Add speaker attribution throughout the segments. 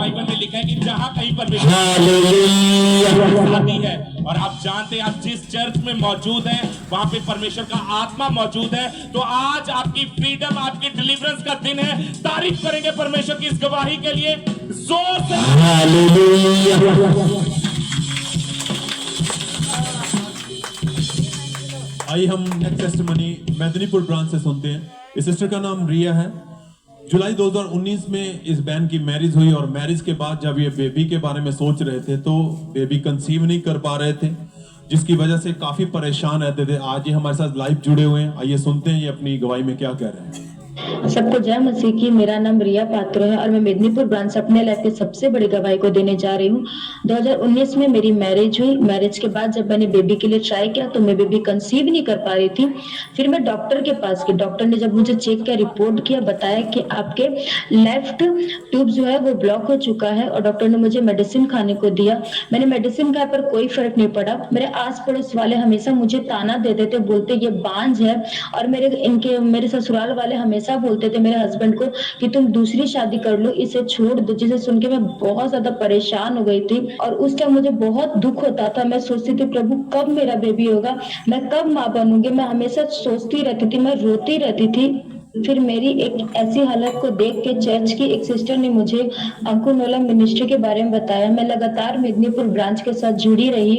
Speaker 1: Bible में लिखा है कि जहां कहीं परमेश्वर शादी है, और आप जानते हैं आप जिस चर्च में मौजूद हैं वहां पे परमेश्वर का आत्मा मौजूद है। तो आज आपकी फ्रीडम, आपकी डिलीवरेंस का दिन है। तारीफ करेंगे परमेश्वर की इस गवाही के लिए जोर से।
Speaker 2: आइए हम नेक्स्ट टेस्टिमनी मेदिनीपुर ब्रांच से सुनते हैं। इस सिस्टर का नाम रिया है। जुलाई 2019 में इस बहन की मैरिज हुई और मैरिज के बाद जब ये बेबी के बारे में सोच रहे थे तो बेबी कंसीव नहीं कर पा रहे थे, जिसकी वजह से काफी परेशान रहते थे। आज ये हमारे साथ लाइव जुड़े हुए हैं। आइए सुनते हैं ये अपनी गवाही में क्या कह रहे हैं।
Speaker 3: सबको जय मसीह की। मेरा नाम रिया पात्र है और मैं मेदिनीपुर ब्रांच से अपने लाइफ की सबसे बड़ी गवाही को देने जा रही हूँ। 2019 में मेरी मैरिज हुई। मैरिज के बाद जब मैंने बेबी के लिए ट्राई किया तो मैं बेबी कंसीव नहीं कर पा रही थी। फिर मैं डॉक्टर के पास गई। डॉक्टर ने जब मुझे चेक किया, रिपोर्ट किया, बताया कि आपके लेफ्ट ट्यूब जो है वो ब्लॉक हो चुका है और डॉक्टर ने मुझे मेडिसिन खाने को दिया। मैंने मेडिसिन खाए पर कोई फर्क नहीं पड़ा। मेरे आस पड़ोस वाले हमेशा मुझे ताना देते थे, बोलते ये बांझ है। और मेरे ससुराल वाले हमेशा बोलते थे मेरे हस्बैंड को कि तुम दूसरी शादी कर लो, इसे छोड़ दो। जिसे सुन के मैं बहुत ज्यादा परेशान हो गई थी और उस टाइम मुझे बहुत दुख होता था। मैं सोचती थी प्रभु कब मेरा बेबी होगा, मैं कब माँ बनूंगी। मैं हमेशा सोचती रहती थी, मैं रोती रहती थी। फिर मेरी एक ऐसी हालत को देख के चर्च की एक सिस्टर ने मुझे अंकुर मिनिस्ट्री के बारे में बताया। मैं लगातार मेदिनीपुर ब्रांच के साथ जुड़ी रही।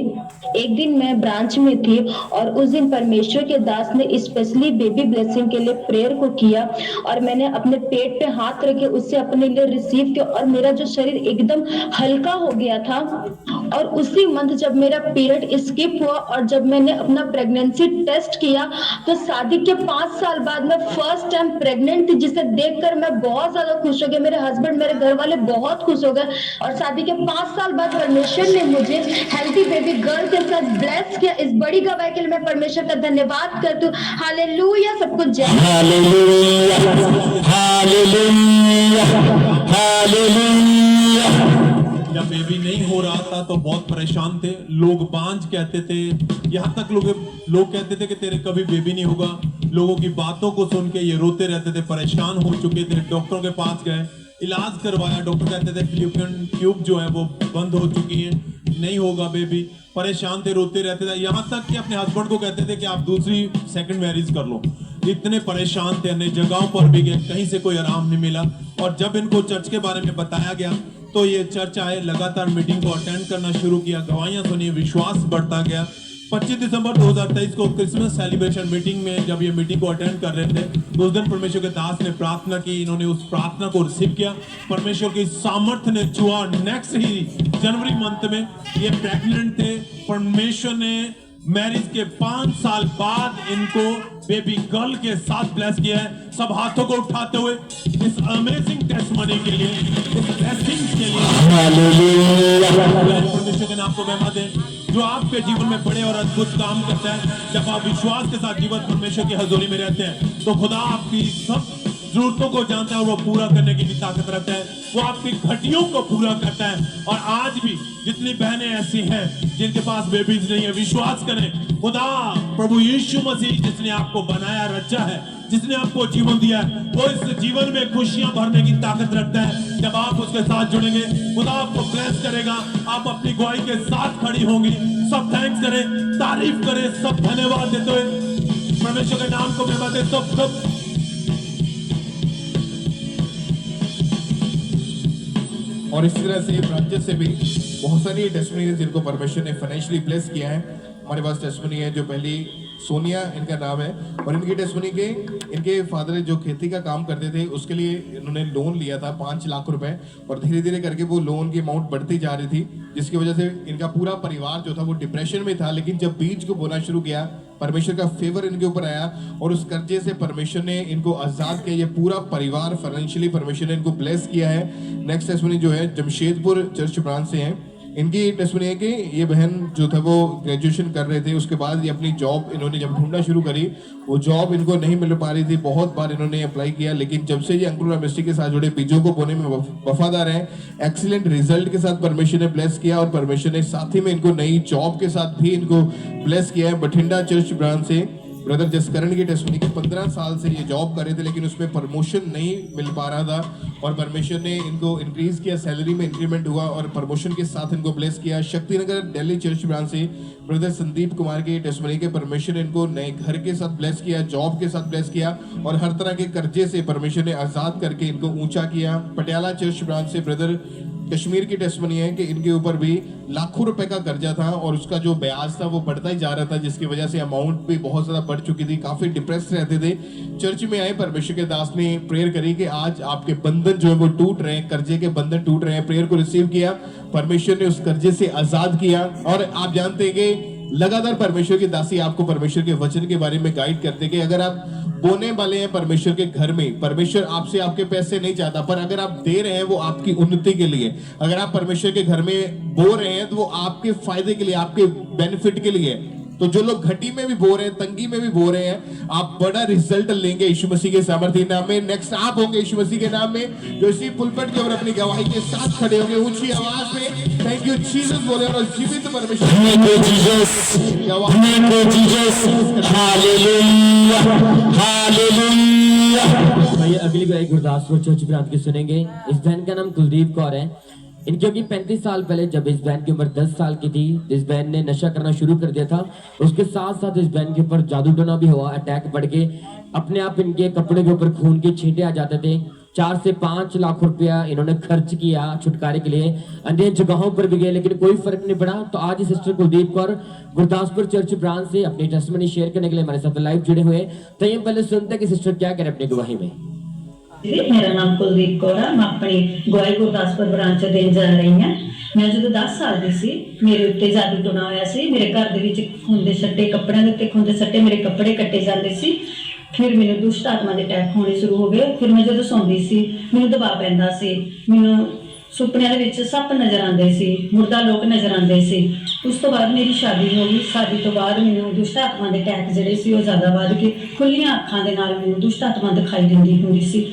Speaker 3: एक दिन मैं ब्रांच में थी और उस दिन परमेश्वर के दास ने स्पेशली बेबी ब्लेसिंग के लिए प्रेयर को किया और मैंने अपने पेट पे हाथ रखे उससे अपने लिए रिसीव किया और मेरा जो शरीर एकदम हल्का हो गया था। और उसी मंथ जब मेरा पीरियड स्किप हुआ और जब मैंने अपना प्रेगनेंसी टेस्ट किया तो शादी के 5 साल बाद मैं फर्स्ट टाइम प्रेग्नेंट थी, जिसे देखकर मैं बहुत ज्यादा खुश हो गई। मेरे हस्बैंड, मेरे घर वाले बहुत खुश हो गए और शादी के 5 साल बाद परमेश्वर ने मुझे हेल्थी बेबी गर्ल के साथ ब्लेस किया। इस बड़ी गवाही के लिए मैं परमेश्वर का धन्यवाद करती हूँ। हालेलुया। सबको जय
Speaker 4: हालेलुया, हालेलुया, हालेलुया।
Speaker 2: जब बेबी नहीं हो रहा था तो बहुत परेशान थे। लोग बांझ कहते थे, यहाँ तक लोग कहते थे कि तेरे कभी बेबी नहीं होगा। लोगों की बातों को सुन के ये रोते रहते थे, परेशान हो चुके थे। डॉक्टरों के पास गए, इलाज करवाया। डॉक्टर कहते थे फिलिपियन ट्यूब जो है वो बंद हो चुकी है, नहीं होगा बेबी। परेशान थे, रोते रहते थे। यहाँ तक कि अपने हस्बैंड को कहते थे कि आप दूसरी सेकंड मैरिज कर लो। इतने परेशान थे, अन्य जगहों पर भी गए, कहीं से कोई आराम नहीं मिला। और जब इनको चर्च के बारे में बताया गया तो ये चर्च आए, लगातार मीटिंग को अटेंड करना शुरू किया, गवाहियां सुनी, विश्वास बढ़ता गया। 25 दिसंबर 2023 को क्रिसमस सेलिब्रेशन मीटिंग में जब ये मीटिंग को अटेंड कर रहे थे तो उस दिन परमेश्वर के दास ने प्रार्थना की। इन्होंने उस प्रार्थना को रिसीव किया। परमेश्वर की सामर्थ्य ने छुआ। नेक्स्ट ही जनवरी मंथ में ये प्रेग्नेंट थे। परमेश्वर ने मैरिज के 5 साल बाद इनको बेबी गर्ल के साथ ब्लेस किया है। सब हाथों को उठाते हुए इस अमेजिंग टेस्टिमनी के लिए, इस ब्लेसिंग के लिए परमेश्वर के नाम को महिमा दें जो आपके जीवन में बड़े और अद्भुत काम करता है। जब आप विश्वास के साथ जीवन परमेश्वर की हजूरी में रहते हैं तो खुदा आपकी सब जरूरतों को जानता है और वो पूरा करने की भी ताकत रखता है। वो आपकी घटियों को पूरा करता है। और आज भी जितनी बहनें ऐसी हैं जिनके पास बेबीज नहीं है, विश्वास करें खुदा प्रभु यीशु मसीह जिसने आपको बनाया, रचा है, जिसने आपको जीवन दिया है, वो इस जीवन में खुशियां भरने की ताकत रखता है। जब आप उसके साथ जुड़ेंगे खुदा आपको ब्लेस करेगा। आप अपनी गवाही के साथ खड़ी होंगी। सब थैंक्स करें, तारीफ करें, सब धन्यवाद देते हुए परमेश्वर के नाम को महिमा दें। सब
Speaker 5: और इसी तरह से ब्रांचेस से भी बहुत सारी टेस्टिमनी है जिनको परमेश्वर ने फाइनेंशियली ब्लेस किया है। हमारे पास टेस्टिमनी है जो पहली सोनिया इनका नाम है और इनकी टेस्टिमनी के इनके फादर जो खेती का काम करते थे उसके लिए इन्होंने लोन लिया था 5 लाख रुपए और धीरे धीरे करके वो लोन की अमाउंट बढ़ती जा रही थी, जिसकी वजह से इनका पूरा परिवार जो था वो डिप्रेशन में था। लेकिन जब बीज को बोना शुरू किया परमेश्वर का फेवर इनके ऊपर आया और उस कर्जे से परमेश्वर ने इनको आजाद किया। ये पूरा परिवार फाइनेंशियली परमेश्वर ने इनको ब्लेस किया है। नेक्स्ट टेस्टिमनी जो है जमशेदपुर चर्च ब्रांच से है। इनकी टेस्टिमनी है कि ये बहन जो था वो ग्रेजुएशन कर रहे थे, उसके बाद ये अपनी जॉब इन्होंने जब ढूंढना शुरू करी वो जॉब इनको नहीं मिल पा रही थी। बहुत बार इन्होंने अप्लाई किया लेकिन जब से ये अंकुर मिनिस्ट्री के साथ जुड़े, बीजों को बोने में वफादार हैं, एक्सीलेंट रिजल्ट के साथ परमेश्वर ने ब्लेस किया और परमेश्वर ने साथ ही में इनको नई जॉब के साथ भी इनको ब्लेस किया है। बठिंडा चर्च ब्रांच से ब्रदर जसकरण की टेस्टमनी के 15 साल से ये जॉब कर रहे थे, लेकिन उसमें प्रमोशन नहीं मिल पा रहा था और परमेश्वर ने इनको इंक्रीज किया, सैलरी में इंक्रीमेंट हुआ और प्रमोशन के साथ इनको ब्लेस किया। शक्तिनगर दिल्ली चर्च ब्रांच से ब्रदर संदीप कुमार की टेस्टमनी के परमेश्वर ने इनको नए घर के साथ ब्लेस किया, जॉब के साथ ब्लेस किया और हर तरह के कर्जे से परमेश्वर ने आजाद करके इनको ऊंचा किया। पटियाला चर्च ब्रांच से ब्रदर कश्मीर की टेस्टमनी है कि इनके ऊपर भी लाखों रुपए का कर्जा था और उसका जो ब्याज था वो बढ़ता ही जा रहा था, जिसकी वजह से अमाउंट भी बहुत ज्यादा बढ़ चुकी थी, काफी डिप्रेस रहते थे। चर्च में आए, परमेश्वर के दास ने प्रेयर करी कि आज आपके बंधन जो है वो टूट रहे हैं, कर्जे के बंधन टूट रहे हैं। प्रेयर को रिसीव किया, परमेश्वर ने उस कर्जे से आजाद किया। और आप जानते हैं कि लगातार परमेश्वर की दासी आपको परमेश्वर के वचन के बारे में गाइड करते कि अगर आप बोने वाले हैं परमेश्वर के घर में, परमेश्वर आपसे आपके पैसे नहीं चाहता, पर अगर आप दे रहे हैं वो आपकी उन्नति के लिए। अगर आप परमेश्वर के घर में बो रहे हैं तो वो आपके फायदे के लिए, आपके बेनिफिट के लिए। तो जो लोग घटी में भी बो रहे हैं, तंगी में भी बो रहे हैं, आप बड़ा रिजल्ट लेंगे यीशु मसीह के सामर्थ्य नाम में। नेक्स्ट आप होंगे यीशु मसीह के नाम में जो इसी पुलपट के ऊपर अपनी गवाही के साथ खड़े होंगे ऊंची आवाज में थैंक यू जीसस बोले और जीवित परमेश्वर
Speaker 4: भाई अगली बार गुरदासपुर चर्च ब्रांच की सुनेंगे। इस बहन का नाम कुलदीप कौर है। इनकी अभी 35 साल पहले जब इस बहन की उम्र 10 साल की थी, इस बहन ने नशा करना शुरू कर दिया था। उसके साथ साथ इस बहन के ऊपर जादू टोना भी हुआ, अटैक बढ़ के अपने आप इनके कपड़े के ऊपर खून के छींटे आ जाते थे। 4 से 5 लाख रुपया इन्होंने खर्च किया छुटकारे के लिए, अन्य जगहों पर भी गए लेकिन कोई फर्क नहीं पड़ा। तो आज sister Kuldeep Kaur Gurdaspur church branch से अपनी टेस्टमनी शेयर करने के लिए हमारे साथ लाइव जुड़े हुए। तो ये पहले सुनते हैं कि सिस्टर क्या करें अपनी गवाही में।
Speaker 6: मेरा नाम कुलदीप कौर है। मैं अपनी गवाही गुरदासपुर ब्रांच ਚ ਦੇਣ ਜਾ ਰਹੀ ਹਾਂ। ਮੈਂ ਜਦੋਂ 10 ਸਾਲ ਦੀ ਸੀ ਮੇਰੇ ਉੱਤੇ ਜਾਦੂ ਟੋਣਾ ਹੋਇਆ ਸੀ। ਮੇਰੇ ਘਰ ਦੇ ਵਿੱਚ ਖੂਨ ਦੇ ਸੱਟੇ, ਕੱਪੜਿਆਂ ਦੇ ਉੱਤੇ ਖੂਨ ਦੇ ਸੱਟੇ, ਮੇਰੇ ਕੱਪੜੇ ਕੱਟੇ ਜਾਂਦੇ ਸੀ। ਫਿਰ ਮੈਨੂੰ ਦੁਸ਼ਟ ਆਤਮਾ ਦੇ ਅਟੈਕ ਹੋਣੇ ਸ਼ੁਰੂ ਹੋ ਗਏ। ਫਿਰ ਮੈਂ ਜਦੋਂ ਸੌਂਦੀ ਸੀ ਮੈਨੂੰ ਦਬਾਅ ਪੈਂਦਾ ਸੀ, ਮੈਨੂੰ ਸੁਪਨਿਆਂ ਦੇ ਵਿੱਚ ਸੱਪ ਨਜ਼ਰ ਆਉਂਦੇ ਸੀ, ਮੁਰਦਾ ਲੋਕ ਨਜ਼ਰ ਆਉਂਦੇ ਸੀ। ਉਸ ਤੋਂ ਬਾਅਦ ਮੇਰੀ ਸ਼ਾਦੀ ਹੋ ਗਈ। ਸ਼ਾਦੀ ਤੋਂ ਬਾਅਦ ਮੈਨੂੰ ਦੁਸ਼ਟ ਆਤਮਾ ਦੇ ਅਟੈਕ ਜਿਹੜੇ ਸੀ ਉਹ ਜ਼ਿਆਦਾ ਵੱਧ ਕੇ ਖੁੱਲੀਆਂ ਅੱਖਾਂ ਦੇ ਨਾਲ ਮੈਨੂੰ ਦੁਸ਼ਟ ਆਤਮਾ ਦਿਖਾਈ ਦਿੰਦੀ ਹੁੰਦੀ ਸੀ।